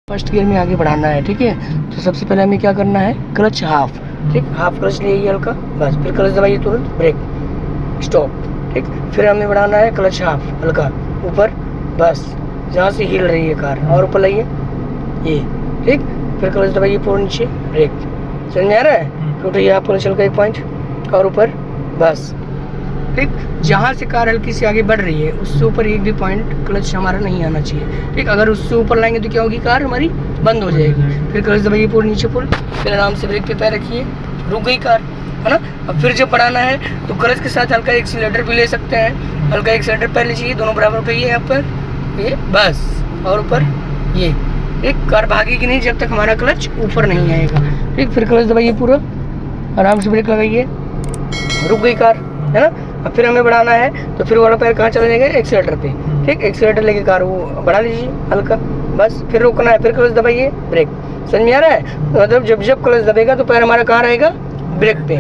First gear में आगे बढ़ाना है, ठीक है। तो सबसे पहले हमें क्या करना है, क्लच हाफ, ठीक, हाफ क्लच ले हल्का, बस फिर क्लच दबाइए, तुरंत ब्रेक, स्टॉप, ठीक। फिर हमें बढ़ाना है क्लच हाफ हल्का ऊपर, बस जहाँ से हिल रही है कार, और ऊपर लाइए ये, ठीक। फिर क्लच दबाइए पूरा नीचे, ब्रेक, समझ में आ रहा है। फिर उठाइए आप क्लच हल्का 1 पॉइंट और ऊपर, बस, ठीक। जहाँ से कार हल्की से आगे बढ़ रही है उससे ऊपर एक भी पॉइंट क्लच हमारा नहीं आना चाहिए, ठीक। अगर उससे ऊपर लाएंगे तो क्या होगी, कार हमारी बंद हो जाएगी। फिर क्लच दबाइए पूरा नीचे पुल, फिर आराम से ब्रेक पे पैर रखिए, रुक गई कार, है ना। अब फिर जब बढ़ाना है तो क्लच के साथ हल्का एक्सीलरेटर भी ले सकते हैं, हल्का एक्सीलरेटर पैर लीजिए, दोनों बराबर उठाइए यहाँ पर, ये बस, और ऊपर ये, एक कार भागेगी नहीं जब तक हमारा क्लच ऊपर नहीं आएगा, ठीक। फिर क्लच दबाइए पूरा, आराम से ब्रेक लगाइए, रुक गई कार, है ना। अब फिर हमें बढ़ाना है तो फिर वाला पैर कहाँ चला जाएगा, एक्सीलरेटर पे, ठीक। एक्सीलरेटर लेके कार वो बढ़ा लीजिए हल्का, बस फिर रोकना है, फिर क्लच दबाइए, ब्रेक, समझ में आ रहा है। मतलब जब जब क्लच दबेगा तो पैर हमारा कहाँ रहेगा, ब्रेक पे,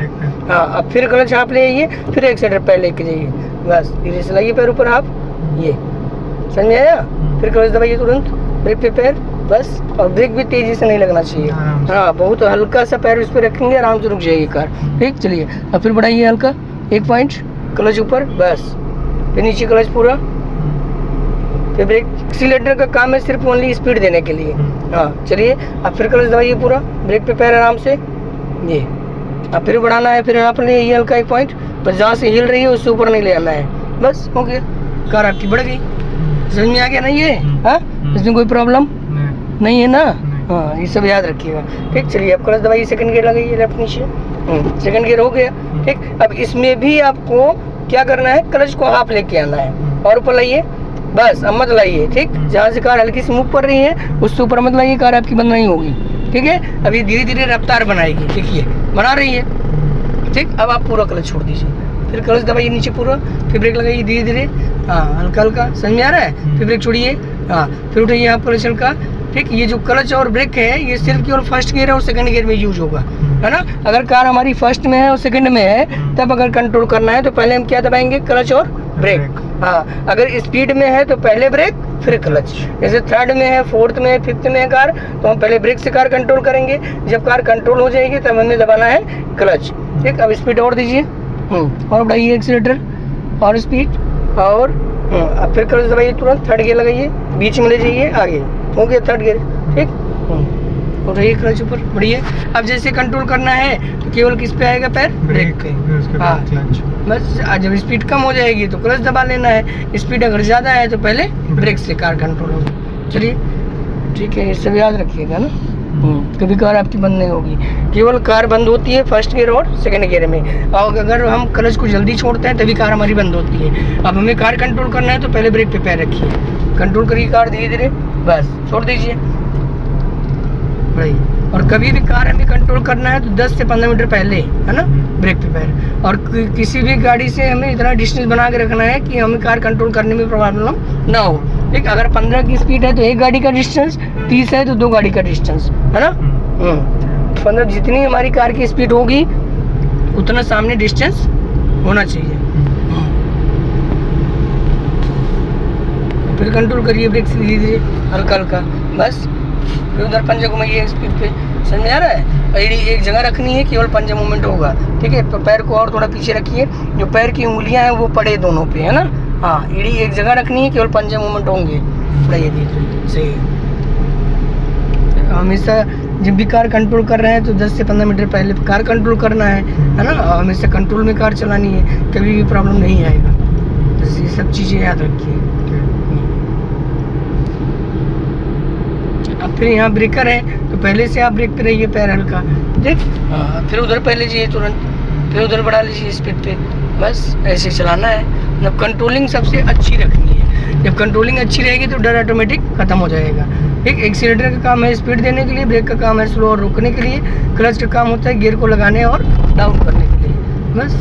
हाँ। अब फिर क्लच आप ले आइए, फिर एक्सीलरेटर पैर लेके जाइए, बस धीरे से लाइए पैर ऊपर आप, ये समझ में आया। फिर क्लच दबाइए तुरंत, ब्रेक पे पैर, बस, और ब्रेक भी तेजी से नहीं लगना चाहिए, हाँ, बहुत हल्का सा पैर उस पर रखेंगे, आराम से रुक जाएगी कार, ठीक। चलिए अब फिर बढ़ाइए हल्का 1 पॉइंट, क्लच ऊपर, बस, फिर नीचे क्लच पूरा, फिर ब्रेक। एक्सीलरेटर का काम है सिर्फ ओनली स्पीड देने के लिए, हाँ। चलिए अब फिर क्लच दबाइए पूरा, ब्रेक पे पैर आराम से, ये। अब फिर बढ़ाना है, फिर आपने ये हल्का 1 पॉइंट, बस जहाँ से हिल रही है उससे ऊपर नहीं ले आना है, बस हो गया, कार आपकी बढ़ गई। समझ में आ गया ना ये, हाँ, इसमें कोई प्रॉब्लम नहीं है ना, हाँ, ये सब याद रखिएगा, ठीक। चलिए अब क्लच दबाइए, सेकंड गियर लगाइए, लेफ्ट नीचे, सेकंड गियर हो गया, ठीक। अब इसमें भी आपको क्या करना है, क्लच को हाफ लेके आना है और ऊपर लाइए, बस, अब मत लाइए, ठीक। जहाँ से कार हल्की से मूव कर रही है उससे ऊपर मत लाइए, कार आपकी बंद नहीं होगी, ठीक है। अब ये धीरे धीरे रफ्तार बनाएगी, देखिए बना रही है, ठीक। अब आप पूरा क्लच छोड़ दीजिए, फिर क्लच दबाइए नीचे पूरा, फिर ब्रेक लगाइए धीरे धीरे, हाँ, हल्का हल्का, समझ में आ रहा है। फिर ब्रेक छोड़िए, हाँ, फिर उठाइए आप क्लच हल्का, ठीक। ये जो क्लच और ब्रेक है ये सिर्फ केवल फर्स्ट गियर और सेकंड गियर में यूज होगा, है ना। अगर कार हमारी फर्स्ट में है और सेकंड में है तब अगर कंट्रोल करना है तो पहले हम क्या दबाएंगे, क्लच और ब्रेक, हाँ। अगर स्पीड में है तो पहले ब्रेक फिर क्लच, जैसे थर्ड में है, फोर्थ में है, फिफ्थ में है कार, तो हम पहले ब्रेक से कार कंट्रोल करेंगे, जब कार कंट्रोल हो जाएगी तब हमें दबाना है क्लच, ठीक। अब स्पीड और दीजिए, और बढ़ाइए एक्सीलरेटर और स्पीड, और अब फिर क्लच दबाइए तुरंत, थर्ड गियर लगाइए, बीच में ले जाइए, आगे हो गया थर्ड गियर, ठीक। उठाइए क्लच ऊपर, बढ़िए। अब जैसे कंट्रोल करना है तो केवल किस पे आएगा, पैर ब्रेक पे, हाँ, बस। जब स्पीड कम हो जाएगी तो क्लच दबा लेना है, स्पीड अगर ज़्यादा है तो पहले ब्रेक से कार कंट्रोल होगी। चलिए ठीक है, ये सब याद रखिएगा ना, कभी कार आपकी बंद नहीं होगी, केवल कार बंद होती है फर्स्ट गियर और सेकंड गियर में, और अगर हम क्लच को जल्दी छोड़ते हैं तभी कार हमारी बंद होती है। अब हमें कार कंट्रोल करना है तो पहले ब्रेक पे पैर रखिए, कंट्रोल करिए कार धीरे धीरे, बस छोड़ दीजिए, और कभी भी कार हमें कंट्रोल करना है तो 10 से 15 मीटर पहले, है ना, ब्रेक पे पैर। और किसी भी गाड़ी से हमें इतना डिस्टेंस बना के रखना है कि हमें कार कंट्रोल करने में प्रॉब्लम ना हो, ठीक। अगर 15 की स्पीड है तो एक गाड़ी का डिस्टेंस, 30 है तो 2 गाड़ी का डिस्टेंस, है ना। मतलब जितनी हमारी कार की स्पीड होगी उतना सामने डिस्टेंस होना चाहिए। फिर कंट्रोल करिए ब्रेक से धीरे धीरे, हल्का हल्का, बस। फिर उधर पंजा घुमाइए स्पीड पे, समझ में आ रहा है। एड़ी एक जगह रखनी है, केवल पंजा मूवमेंट होगा, ठीक है। तो पैर को और थोड़ा पीछे रखिए, जो पैर की उंगलियां हैं वो पड़े दोनों पे, है ना, हाँ। एड़ी एक जगह रखनी है, केवल पंजा मूवमेंट होंगे, बढ़ाइए धीरे सही। हमेशा जब भी कार कंट्रोल कर रहे हैं तो 10 से 15 मीटर पहले कार कंट्रोल करना है ना। हमेशा कंट्रोल में कार चलानी है, कभी भी प्रॉब्लम नहीं आएगा, बस ये सब चीज़ें याद रखिए। अब फिर यहाँ ब्रेकर है तो पहले से आप ब्रेक पे रहिए, पैर हल्का, ठीक। फिर उधर पहले लीजिए तुरंत, फिर उधर बढ़ा लीजिए स्पीड पे, बस ऐसे चलाना है। जब कंट्रोलिंग सबसे अच्छी रखनी है, जब कंट्रोलिंग अच्छी रहेगी तो डर ऑटोमेटिक खत्म हो जाएगा, ठीक। एक्सीलरेटर का काम है स्पीड देने के लिए, ब्रेक का काम है स्लो और रोकने के लिए, क्लच का काम होता है गियर को लगाने और डाउन करने के लिए, बस।